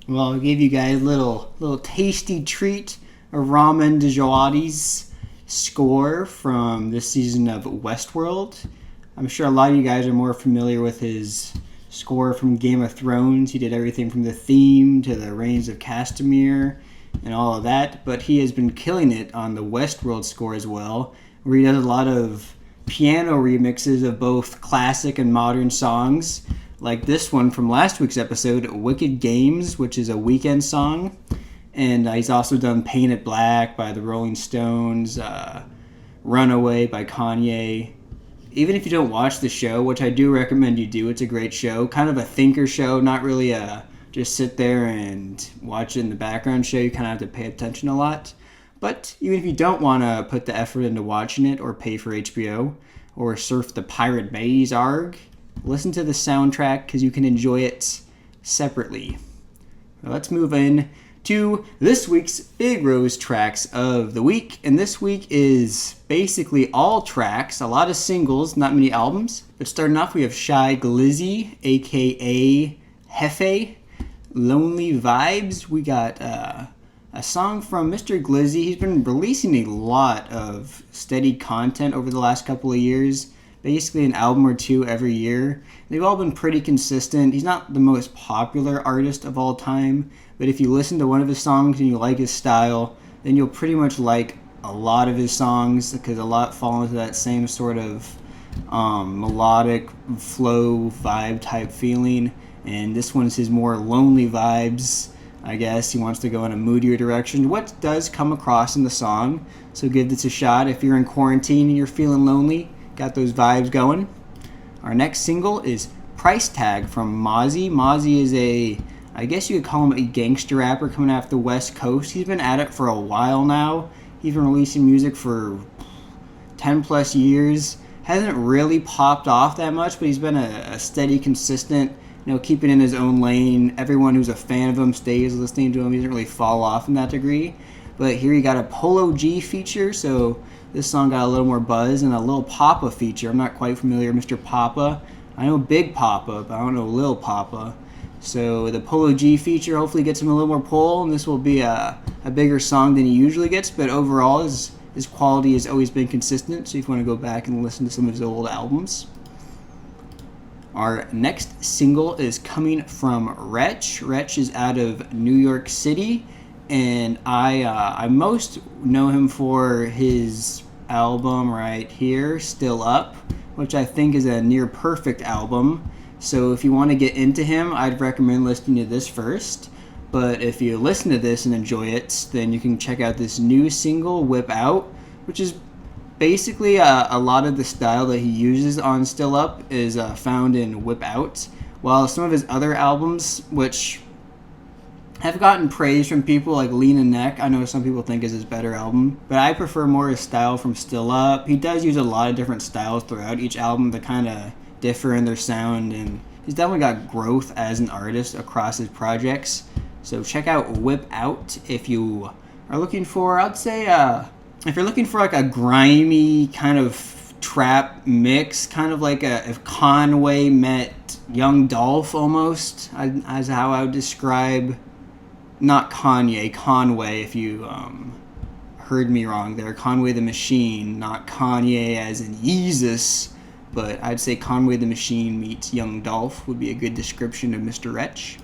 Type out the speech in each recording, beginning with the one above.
Well, I gave you guys a little tasty treat of Ramen Djawadi's score from this season of Westworld. I'm sure a lot of you guys are more familiar with his score from Game of Thrones. He did everything from the theme to the Reigns of Castamere and all of that, but he has been killing it on the Westworld score as well, where he does a lot of piano remixes of both classic and modern songs, like this one from last week's episode, Wicked Games, which is a Weekend song. And he's also done Paint It Black by the Rolling Stones, Runaway by Kanye. Even if you don't watch the show, which I do recommend you do, it's a great show. Kind of a thinker show, not really a just sit there and watch it in the background show. You kind of have to pay attention a lot. But even if you don't want to put the effort into watching it or pay for HBO or surf the Pirate Bay's ARG, listen to the soundtrack because you can enjoy it separately. Now let's move in to this week's Bigro's tracks of the week. And this week is basically all tracks, a lot of singles, not many albums. But starting off, we have Shy Glizzy, aka Hefe, Lonely Vibes. We got a song from Mr. Glizzy. He's been releasing a lot of steady content over the last couple of years. Basically an album or two every year. They've all been pretty consistent. He's not the most popular artist of all time, but if you listen to one of his songs and you like his style, then you'll pretty much like a lot of his songs, because a lot fall into that same sort of melodic flow vibe type feeling. And this one's his more lonely vibes. I guess he wants to go in a moodier direction, what does come across in the song. So give this a shot if you're in quarantine and you're feeling lonely. Got those vibes going. Our next single is Price Tag from Mozzie. Mozzie is I guess you could call him a gangster rapper coming off the West Coast. He's been at it for a while now. He's been releasing music for 10 plus years. Hasn't really popped off that much, but he's been a steady, consistent, keeping in his own lane. Everyone who's a fan of him stays listening to him. He doesn't really fall off in that degree. But here he got a Polo G feature, so this song got a little more buzz, and a Lil Papa feature. I'm not quite familiar with Mr. Papa. I know Big Papa, but I don't know Lil Papa. So the Polo G feature hopefully gets him a little more pull, and this will be a bigger song than he usually gets. But overall, his quality has always been consistent, so if you want to go back and listen to some of his old albums. Our next single is coming from Wretch. Wretch is out of New York City, and I most know him for his album right here, Still Up, which I think is a near perfect album. So if you want to get into him, I'd recommend listening to this first. But if you listen to this and enjoy it, then you can check out this new single, Whip Out, which is basically a lot of the style that he uses on Still Up is found in Whip Out, while some of his other albums, which have gotten praise from people like Lean and Neck, I know some people think is his better album, but I prefer more his style from Still Up. He does use a lot of different styles throughout each album to kind of differ in their sound, and he's definitely got growth as an artist across his projects. So check out Whip Out if you are looking for, I'd say, if you're looking for like a grimy kind of trap mix, kind of like if Conway met Young Dolph almost, as how I would describe, not Kanye, Conway, if you heard me wrong there, Conway the Machine, not Kanye as in Yeezus, but I'd say Conway the Machine meets Young Dolph would be a good description of Mr. Wretch.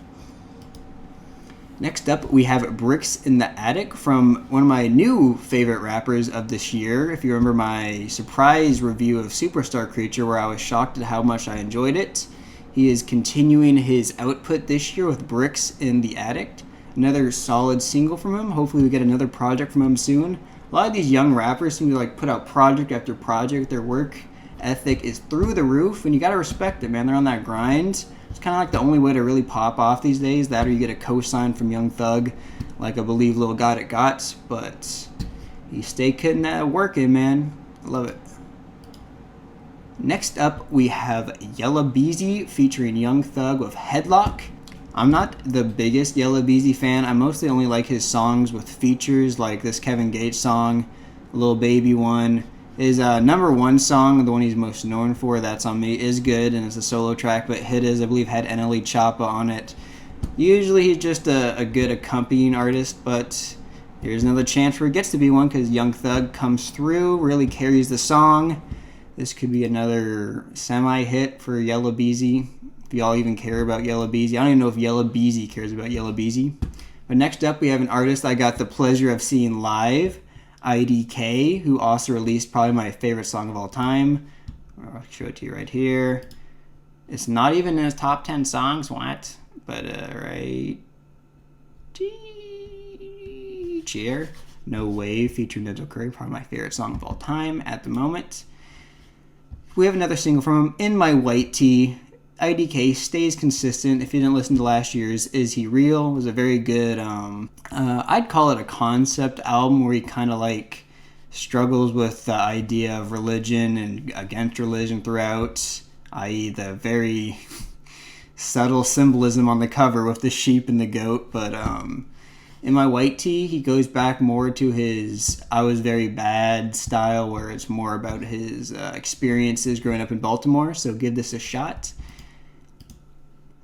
Next up, we have Bricks in the Attic from one of my new favorite rappers of this year. If you remember my surprise review of Superstar Creature, where I was shocked at how much I enjoyed it, he is continuing his output this year with Bricks in the Attic. Another solid single from him. Hopefully we get another project from him soon. A lot of these young rappers seem to put out project after project. Their work ethic is through the roof, and you gotta respect it, man. They're on that grind. It's kind of like the only way to really pop off these days. That or you get a co-sign from Young Thug, like I believe Lil Got It Got. But you stay putting that work in, man. I love it. Next up, we have Yella Beezy featuring Young Thug with Headlock. I'm not the biggest Yella Beezy fan. I mostly only like his songs with features, like this Kevin Gates song, Lil Baby one. His number one song, the one he's most known for, That's On Me, is good, and it's a solo track, but Hit Is, I believe, had NLE Choppa on it. Usually he's just a good accompanying artist, but here's another chance where he gets to be one because Young Thug comes through, really carries the song. This could be another semi-hit for Yellow Beezy, if y'all even care about Yellow Beezy. I don't even know if Yellow Beezy cares about Yellow Beezy. But next up, we have an artist I got the pleasure of seeing live, IDK, who also released probably my favorite song of all time. I'll show it to you right here. It's not even in his top 10 songs, what? But, right here. No Wave featuring Denzel Curry, probably my favorite song of all time at the moment. We have another single from him, In My White Tee. IDK stays consistent. If you didn't listen to last year's Is He Real, it was a very good, I'd call it a concept album where he kind of like struggles with the idea of religion and against religion throughout, i.e. the very subtle symbolism on the cover with the sheep and the goat. But In My White Tee, he goes back more to his I Was Very Bad style, where it's more about his experiences growing up in Baltimore. So give this a shot.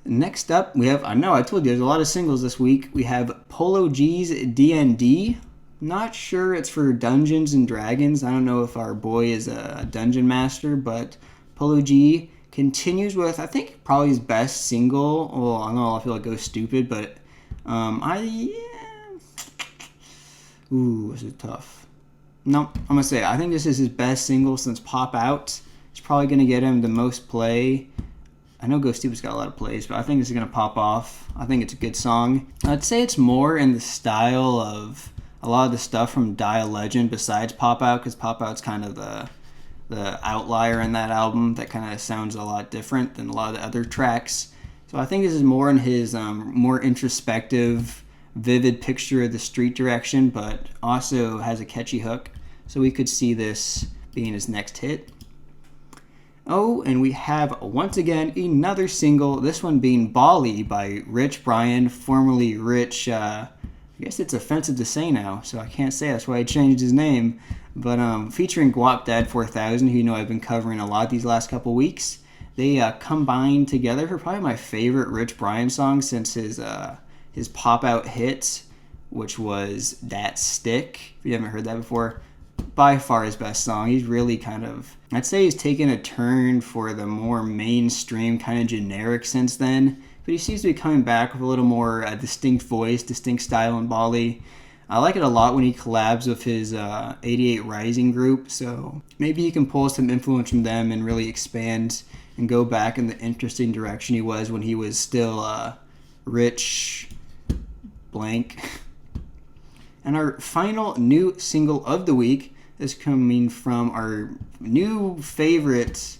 Next up, we have, I know I told you there's a lot of singles this week. We have Polo G's D&D. Not sure it's for Dungeons and Dragons. I don't know if our boy is a dungeon master, but Polo G continues with, I think, probably his best single. Well, I don't know if he'll go stupid, but this is tough. No, I'm going to say, I think this is his best single since Pop Out. It's probably going to get him the most play. I know Go Stupid's got a lot of plays, but I think this is going to pop off. I think it's a good song. I'd say it's more in the style of a lot of the stuff from Die a Legend besides Pop Out, because Pop Out's kind of the outlier in that album that kind of sounds a lot different than a lot of the other tracks. So I think this is more in his more introspective, vivid picture of the street direction, but also has a catchy hook. So we could see this being his next hit. Oh, and we have once again another single, this one being Bali by Rich Brian, formerly Rich, I guess it's offensive to say now, so I can't say that's why I changed his name, but featuring Guap Dad 4000, who you know I've been covering a lot these last couple weeks. They combined together for probably my favorite Rich Brian song since his pop-out hit, which was That Stick. If you haven't heard that before, by far his best song. He's really kind of, I'd say he's taken a turn for the more mainstream kind of generic since then, but he seems to be coming back with a little more distinct voice, distinct style in Bali. I like it a lot when he collabs with his 88 Rising group, so maybe he can pull some influence from them and really expand and go back in the interesting direction he was when he was still Rich blank. And our final new single of the week is coming from our new favorite,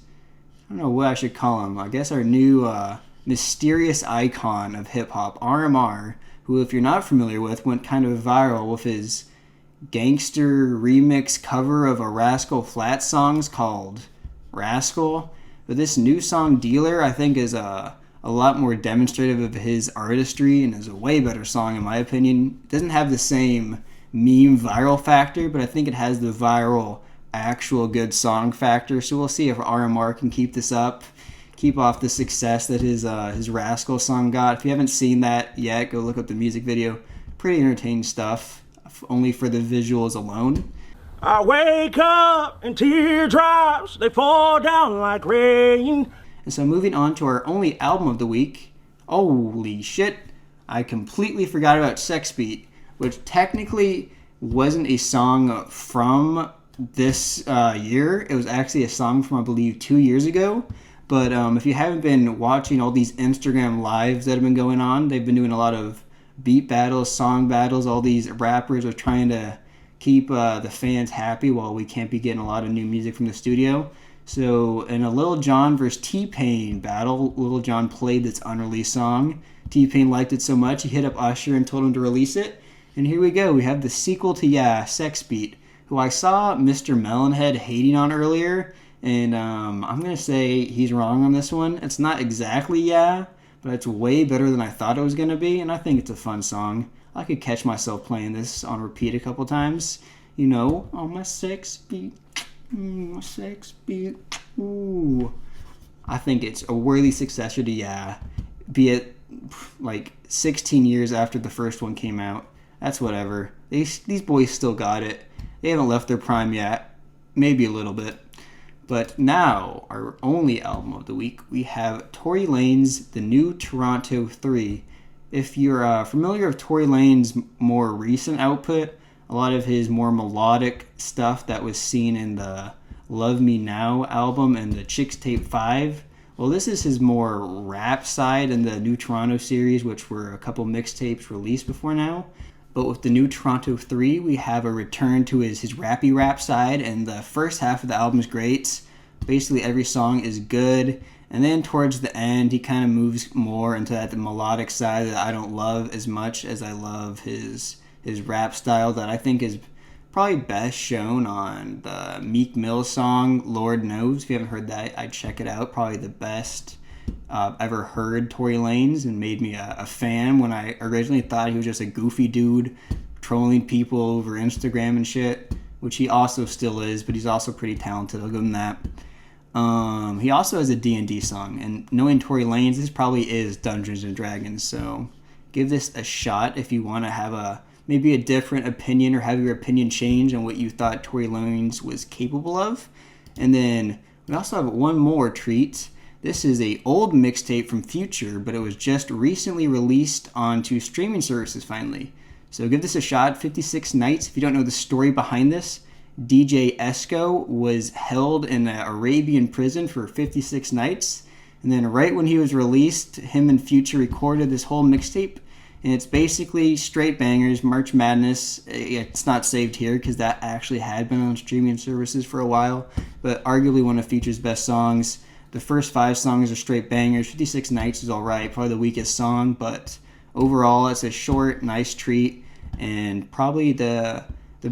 I don't know what I should call him, I guess our new mysterious icon of hip-hop, RMR, who, if you're not familiar with, went kind of viral with his gangster remix cover of a Rascal Flatts songs called Rascal. But this new song, Dealer, I think is a lot more demonstrative of his artistry and is a way better song in my opinion. It doesn't have the same meme viral factor, but I think it has the viral actual good song factor. So we'll see if RMR can keep this up, keep off the success that his Rascal song got. If you haven't seen that yet, go look up the music video. Pretty entertaining stuff, only for the visuals alone. I wake up and teardrops, they fall down like rain. And so moving on to our only album of the week. Holy shit, I completely forgot about Sex Beat, which technically wasn't a song from this year. It was actually a song from, I believe, 2 years ago. But if you haven't been watching all these Instagram lives that have been going on, they've been doing a lot of beat battles, song battles. All these rappers are trying to keep the fans happy while we can't be getting a lot of new music from the studio. So in a Lil Jon versus T-Pain battle, Lil Jon played this unreleased song. T-Pain liked it so much, he hit up Usher and told him to release it. And here we go. We have the sequel to Yeah, Sex Beat, who I saw Mr. Melonhead hating on earlier. And I'm going to say he's wrong on this one. It's not exactly Yeah, but it's way better than I thought it was going to be. And I think it's a fun song. I could catch myself playing this on repeat a couple times. You know, on my sex beat. My sex beat. Ooh. I think it's a worthy successor to Yeah. Be it like 16 years after the first one came out. That's whatever. These boys still got it. They haven't left their prime yet. Maybe a little bit. But now, our only album of the week, we have Tory Lanez, The New Toronto 3. If you're familiar with Tory Lanez's more recent output, a lot of his more melodic stuff that was seen in the Love Me Now album and the Chicks Tape 5, well, this is his more rap side in the New Toronto series, which were a couple mixtapes released before now. But with the New Toronto 3, we have a return to his rappy rap side, and the first half of the album is great. Basically, every song is good. And then towards the end, he kind of moves more into that melodic side that I don't love as much as I love his rap style that I think is probably best shown on the Meek Mill song, Lord Knows. If you haven't heard that, I'd check it out. Probably the best ever heard Tory Lanez, and made me a fan when I originally thought he was just a goofy dude trolling people over Instagram and shit, which he also still is, but he's also pretty talented. I'll give him that. He also has a D&D song, and knowing Tory Lanez, this probably is Dungeons & Dragons, so give this a shot if you want to have maybe a different opinion or have your opinion change on what you thought Tory Lanez was capable of. And then we also have one more treat. This is a old mixtape from Future, but it was just recently released onto streaming services finally. So give this a shot, 56 Nights. If you don't know the story behind this, DJ Esco was held in an Arabian prison for 56 nights. And then right when he was released, him and Future recorded this whole mixtape. And it's basically straight bangers, March Madness. It's not saved here because that actually had been on streaming services for a while. But arguably one of Future's best songs. The first 5 songs are straight bangers. 56 Nights is alright, probably the weakest song. But overall, it's a short, nice treat. And probably the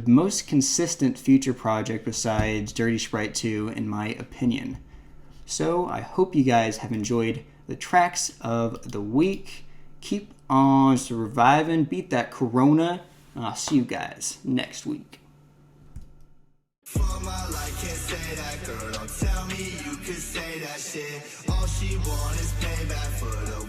most consistent Future project besides Dirty Sprite 2, in my opinion. So I hope you guys have enjoyed the tracks of the week. Keep on surviving, beat that corona, and I'll see you guys next week. For my life, can't say that, girl, don't tell me you could say that shit. All she want is payback for the